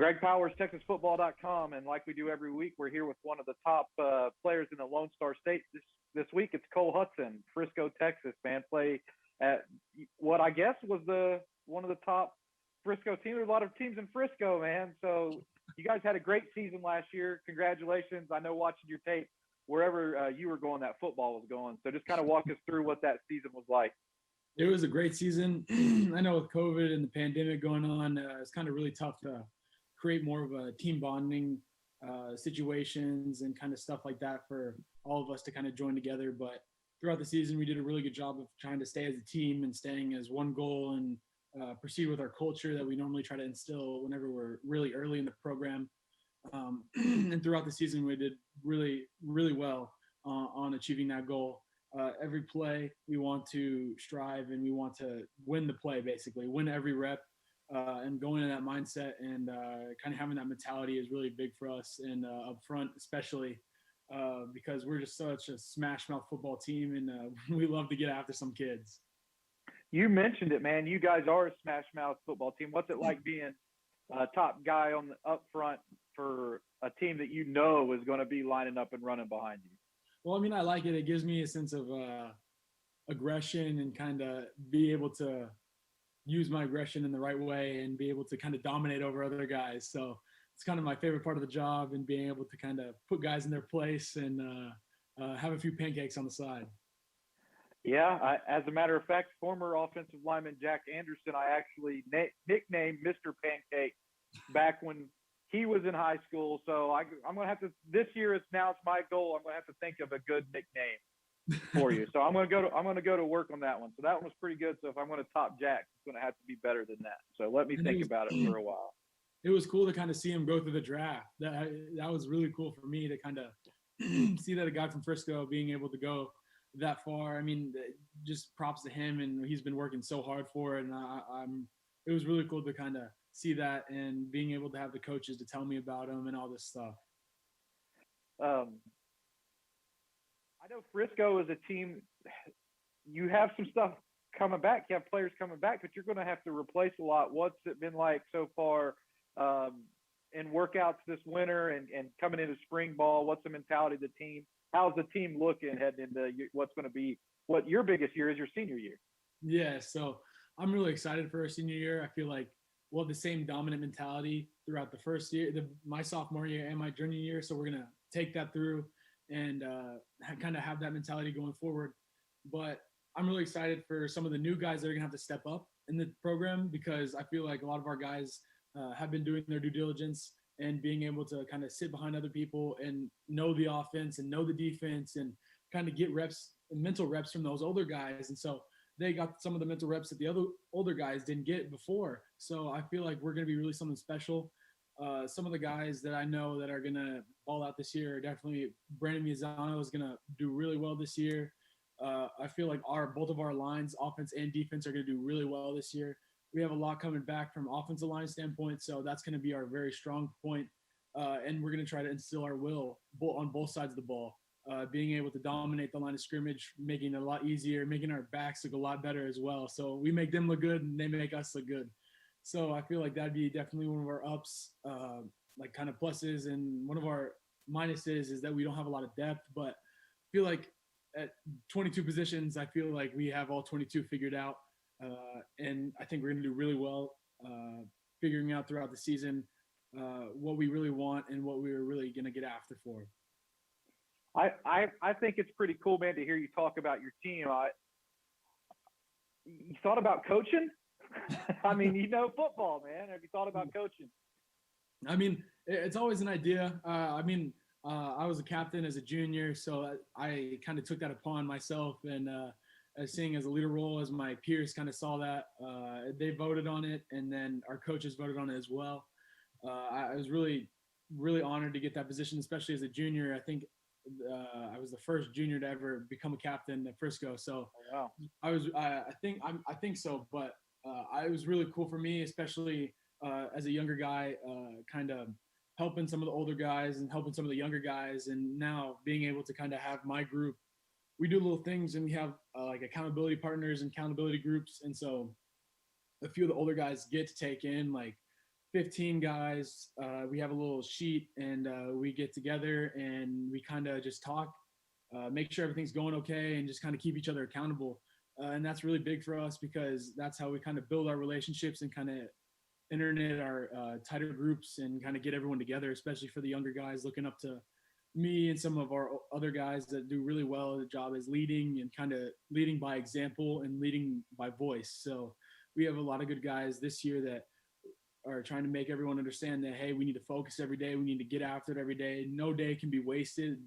Greg Powers, TexasFootball.com, and like we do every week, we're here with one of the top players in the Lone Star State. This week, it's Cole Hutson, Frisco, Texas. Man, play at what I guess was one of the top Frisco teams. There's a lot of teams in Frisco, man. So you guys had a great season last year. Congratulations! I know watching your tape, wherever you were going, that football was going. So just kind of walk us through what that season was like. It was a great season. I know with COVID and the pandemic going on, it's kind of really tough to create more of a team bonding situations and kind of stuff like that for all of us to kind of join together. But throughout the season, we did a really good job of trying to stay as a team and staying as one goal and proceed with our culture that we normally try to instill whenever we're really early in the program. And throughout the season, we did really, really well on achieving that goal. Every play, we want to strive and we want to win the play, basically, win every rep. And going in that mindset and kind of having that mentality is really big for us, and up front especially because we're just such a smash mouth football team, and we love to get after some kids. You mentioned it, man. You guys are a smash mouth football team. What's it like being a top guy on the up front for a team that you know is going to be lining up and running behind you? Well, I mean, I like it. It gives me a sense of aggression and kind of be able to use my aggression in the right way and be able to kind of dominate over other guys. So it's kind of my favorite part of the job, and being able to kind of put guys in their place and have a few pancakes on the side. Yeah, as a matter of fact, former offensive lineman Jack Anderson, I actually nicknamed Mr. Pancake back when he was in high school. So I'm going to have to, this year it's my goal. I'm going to have to think of a good nickname for you. So I'm going to go to work on that one. So that one was pretty good. So if I'm going to top Jack, it's going to have to be better than that. So let me think about it for a while. It was cool to kind of see him go through the draft. That was really cool for me to kind of see that a guy from Frisco being able to go that far. I mean, just props to him, and he's been working so hard for it. And it was really cool to kind of see that, and being able to have the coaches to tell me about him and all this stuff. I know Frisco is a team. You have some stuff coming back. You have players coming back, but you're going to have to replace a lot. What's it been like so far in workouts this winter and coming into spring ball? What's the mentality of the team? How's the team looking heading into what's going to be what your biggest year is, your senior year? Yeah, so I'm really excited for our senior year. I feel like we'll have the same dominant mentality throughout the first year, my sophomore year and my junior year. So we're going to take that through and kind of have that mentality going forward. But I'm really excited for some of the new guys that are going to have to step up in the program, because I feel like a lot of our guys have been doing their due diligence and being able to kind of sit behind other people and know the offense and know the defense and kind of get reps, mental reps from those older guys. And so they got some of the mental reps that the other older guys didn't get before. So I feel like we're going to be really something special. Some of the guys that I know that are going to ball out this year are definitely Brandon Mizzano is going to do really well this year. I feel like both of our lines, offense and defense, are going to do really well this year. We have a lot coming back from offensive line standpoint, so that's going to be our very strong point. And we're going to try to instill our will on both sides of the ball, being able to dominate the line of scrimmage, making it a lot easier, making our backs look a lot better as well. So we make them look good and they make us look good. So I feel like that'd be definitely one of our ups, like kind of pluses. And one of our minuses is that we don't have a lot of depth, but I feel like at 22 positions, I feel like we have all 22 figured out. And I think we're going to do really well figuring out throughout the season what we really want and what we're really going to get after for. I think it's pretty cool, man, to hear you talk about your team. You thought about coaching? I mean, you know football, man. Have you thought about coaching? I mean, it's always an idea. I was a captain as a junior, so I kind of took that upon myself, and seeing as a leader role, as my peers kind of saw that, they voted on it, and then our coaches voted on it as well. I was really, really honored to get that position, especially as a junior. I think I was the first junior to ever become a captain at Frisco. So wow. I think so, but it was really cool for me, especially as a younger guy, kind of helping some of the older guys and helping some of the younger guys. And now being able to kind of have my group, we do little things, and we have like accountability partners and accountability groups. And so a few of the older guys get to take in like 15 guys. We have a little sheet, and we get together and we kind of just talk, make sure everything's going okay, and just kind of keep each other accountable. And that's really big for us because that's how we kind of build our relationships and kind of internet our tighter groups and kind of get everyone together, especially for the younger guys looking up to me and some of our other guys that do really well. The job is leading and kind of leading by example and leading by voice. So we have a lot of good guys this year that are trying to make everyone understand that, hey, we need to focus every day. We need to get after it every day. No day can be wasted.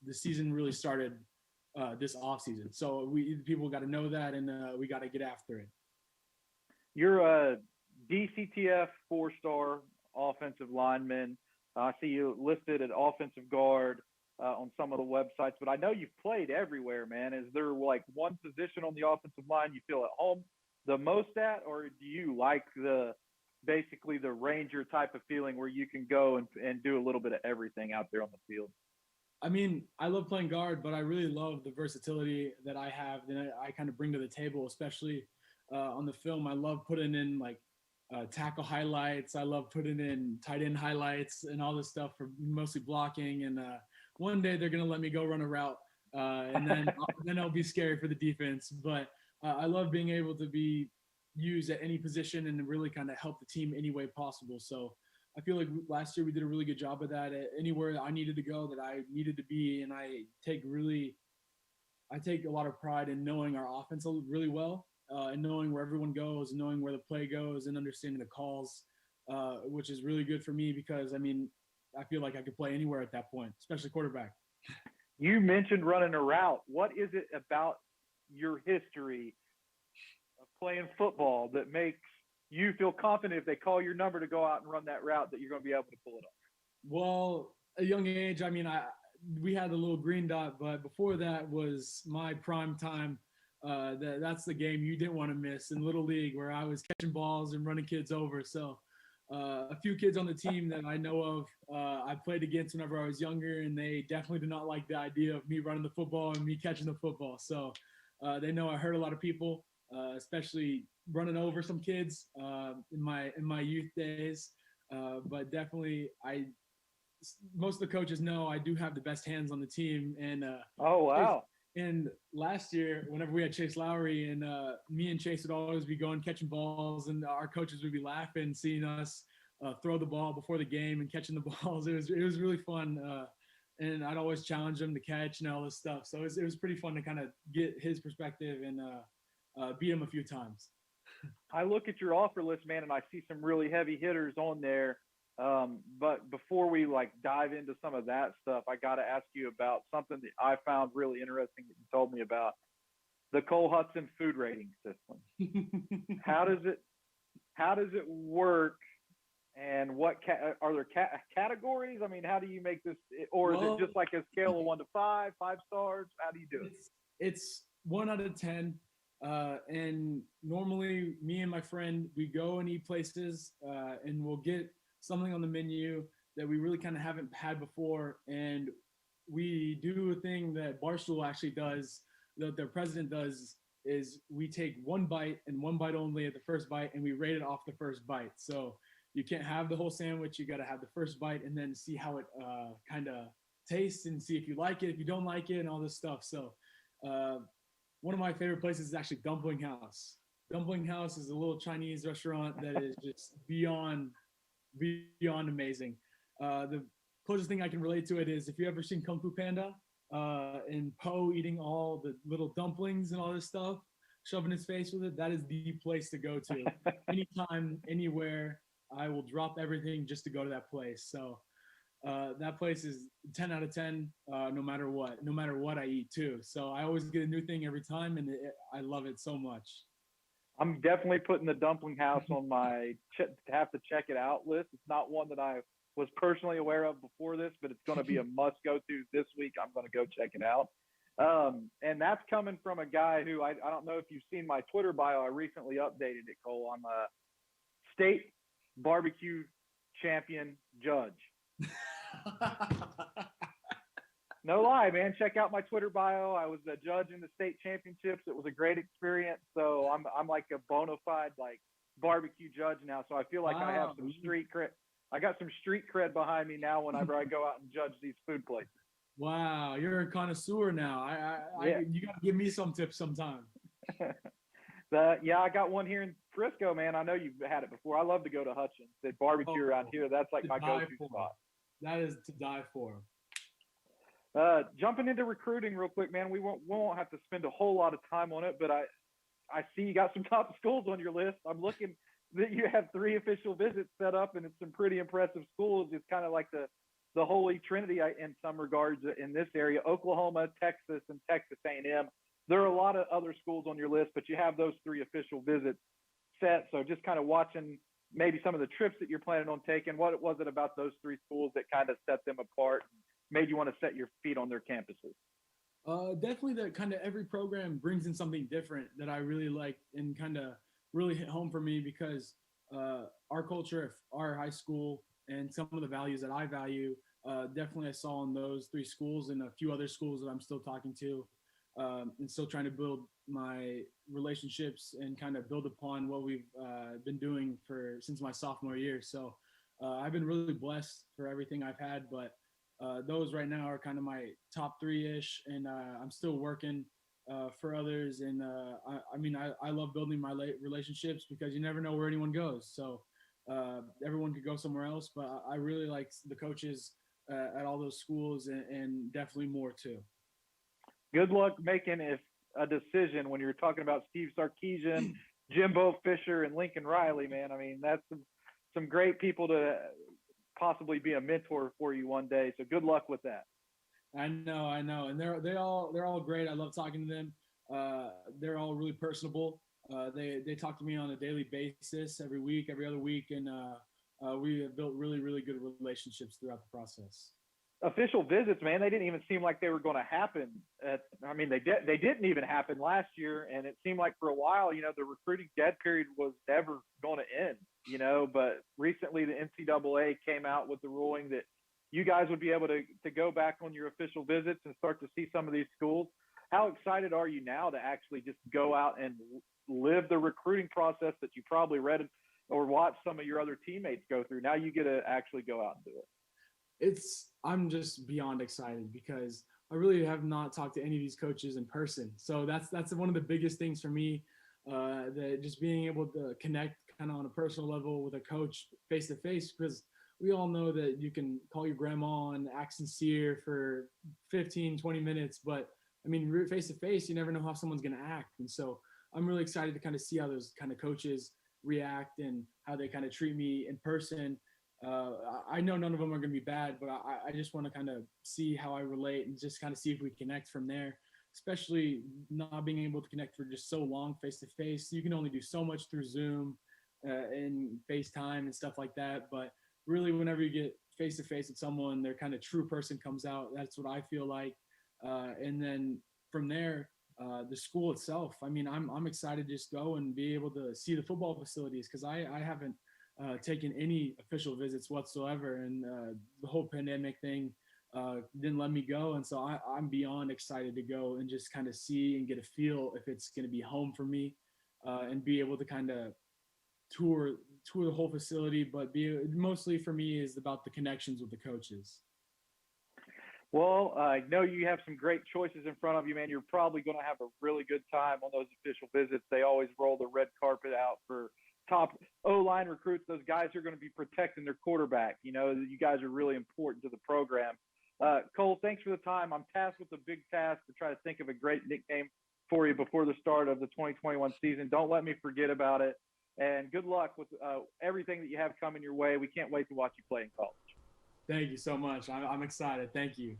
The season really started this off season. So people got to know that, and we got to get after it. You're a DCTF 4-star offensive lineman. I see you listed at offensive guard on some of the websites, but I know you've played everywhere, man. Is there like one position on the offensive line you feel at home the most at, or do you like basically the Ranger type of feeling where you can go and do a little bit of everything out there on the field? I mean, I love playing guard, but I really love the versatility that I have that I kind of bring to the table, especially on the film. I love putting in like tackle highlights. I love putting in tight end highlights and all this stuff for mostly blocking. And one day they're going to let me go run a route, and then I'll be scary for the defense. But I love being able to be used at any position and really kind of help the team any way possible. So I feel like last year we did a really good job of that. Anywhere I needed to go, that I needed to be, and I take a lot of pride in knowing our offense really well, and knowing where everyone goes, and knowing where the play goes, and understanding the calls, which is really good for me because, I mean, I feel like I could play anywhere at that point, especially quarterback. You mentioned running a route. What is it about your history of playing football that makes you feel confident if they call your number to go out and run that route that you're going to be able to pull it off? Well, at a young age, I mean, we had the little green dot, but before that was my prime time. That's the game you didn't want to miss in Little League, where I was catching balls and running kids over. So a few kids on the team that I know of, I played against whenever I was younger, and they definitely did not like the idea of me running the football and me catching the football. So they know I hurt a lot of people, especially running over some kids in my youth days. But definitely, most of the coaches know I do have the best hands on the team. And oh wow! And last year, whenever we had Chase Lowry, and me and Chase would always be going catching balls, and our coaches would be laughing seeing us throw the ball before the game and catching the balls. It was really fun, and I'd always challenge him to catch and all this stuff. So it was pretty fun to kind of get his perspective and beat him a few times. I look at your offer list, man, and I see some really heavy hitters on there. But before we like dive into some of that stuff, I got to ask you about something that I found really interesting that you told me about: the Cole Hutson food rating system. How does it work? And what are there categories? I mean, how do you make this? Or is it just like a scale of 1 to 5, 5 stars? How do you do it? It's 1 out of 10. And normally me and my friend, we go and eat places, and we'll get something on the menu that we really kind of haven't had before. And we do a thing that Barstool actually does, that their president does, is we take one bite and one bite only at the first bite, and we rate it off the first bite. So you can't have the whole sandwich. You got to have the first bite and then see how it kind of tastes and see if you like it, if you don't like it, and all this stuff. So one of my favorite places is actually Dumpling House. Dumpling House is a little Chinese restaurant that is just beyond amazing. The closest thing I can relate to it is, if you ever seen Kung Fu Panda and Po eating all the little dumplings and all this stuff, shoving his face with it, that is the place to go to. Anytime, anywhere, I will drop everything just to go to that place. So that place is 10 out of 10, no matter what I eat too. So I always get a new thing every time, and I love it so much. I'm definitely putting the Dumpling House on my have to check it out list. It's not one that I was personally aware of before this, but it's going to be a must go to this week. I'm going to go check it out. And that's coming from a guy who I don't know if you've seen my Twitter bio. I recently updated it, Cole. I'm a state barbecue champion judge. No lie, man. Check out my Twitter bio. I was a judge in the state championships. It was a great experience. So I'm like a bona fide like barbecue judge now, so I feel like I have some street cred. I got some street cred behind me now whenever I go out and judge these food places. Wow, you're a connoisseur now. You got to give me some tips sometime. Yeah, I got one here in Frisco, man. I know you've had it before. I love to go to Hutchins. The barbecue around here, that's like my go-to spot. That is to die for. Jumping into recruiting real quick, man. We won't have to spend a whole lot of time on it, but I see you got some top schools on your list. I'm looking that you have 3 official visits set up, and it's some pretty impressive schools. It's kind of like the holy trinity in some regards in this area: Oklahoma, Texas, and Texas A&M. There are a lot of other schools on your list, but you have those 3 official visits set. So just kind of watching maybe some of the trips that you're planning on taking. What was it about those 3 schools that kind of set them apart and made you want to set your feet on their campuses? Definitely that kind of every program brings in something different that I really like and kind of really hit home for me, because our culture, our high school, and some of the values that I value, definitely I saw in those 3 schools and a few other schools that I'm still talking to, and still trying to build my relationships and kind of build upon what we've been doing since my sophomore year. So I've been really blessed for everything I've had, but those right now are kind of my top 3-ish, and I'm still working for others. And I love building my relationships, because you never know where anyone goes. So everyone could go somewhere else, but I really like the coaches at all those schools, and definitely more too. Good luck making a decision when you're talking about Steve Sarkisian, Jimbo Fisher, and Lincoln Riley, man. I mean, that's some great people to possibly be a mentor for you one day. So good luck with that. I know. And they're all great. I love talking to them. They're all really personable. They talk to me on a daily basis, every week, every other week. And we have built really, really good relationships throughout the process. Official visits, man, they didn't even seem like they were going to happen. They didn't even happen last year. And it seemed like for a while, the recruiting dead period was never going to end, but recently the NCAA came out with the ruling that you guys would be able to go back on your official visits and start to see some of these schools. How excited are you now to actually just go out and live the recruiting process that you probably read or watched some of your other teammates go through? Now you get to actually go out and do it. I'm just beyond excited, because I really have not talked to any of these coaches in person. So that's one of the biggest things for me, that just being able to connect kind of on a personal level with a coach face to face, because we all know that you can call your grandma and act sincere for 15, 20 minutes, but I mean, face to face, you never know how someone's going to act. And so I'm really excited to kind of see how those kind of coaches react and how they kind of treat me in person. I know none of them are going to be bad, but I just want to kind of see how I relate and just kind of see if we connect from there, especially not being able to connect for just so long face to face. You can only do so much through Zoom and FaceTime and stuff like that. But really, whenever you get face to face with someone, their kind of true person comes out. That's what I feel like. And then from there, the school itself, I mean, I'm excited to just go and be able to see the football facilities, because I haven't taken any official visits whatsoever, and the whole pandemic thing didn't let me go. And so I'm beyond excited to go and just kind of see and get a feel if it's going to be home for me, and be able to kind of tour the whole facility. But mostly for me is about the connections with the coaches. Well, I know you have some great choices in front of you, man. You're probably going to have a really good time on those official visits. They always roll the red carpet out for top O-line recruits, those guys are going to be protecting their quarterback. You guys are really important to the program. Cole, thanks for the time. I'm tasked with a big task to try to think of a great nickname for you before the start of the 2021 season. Don't let me forget about it. And good luck with everything that you have coming your way. We can't wait to watch you play in college. Thank you so much. I'm excited. Thank you.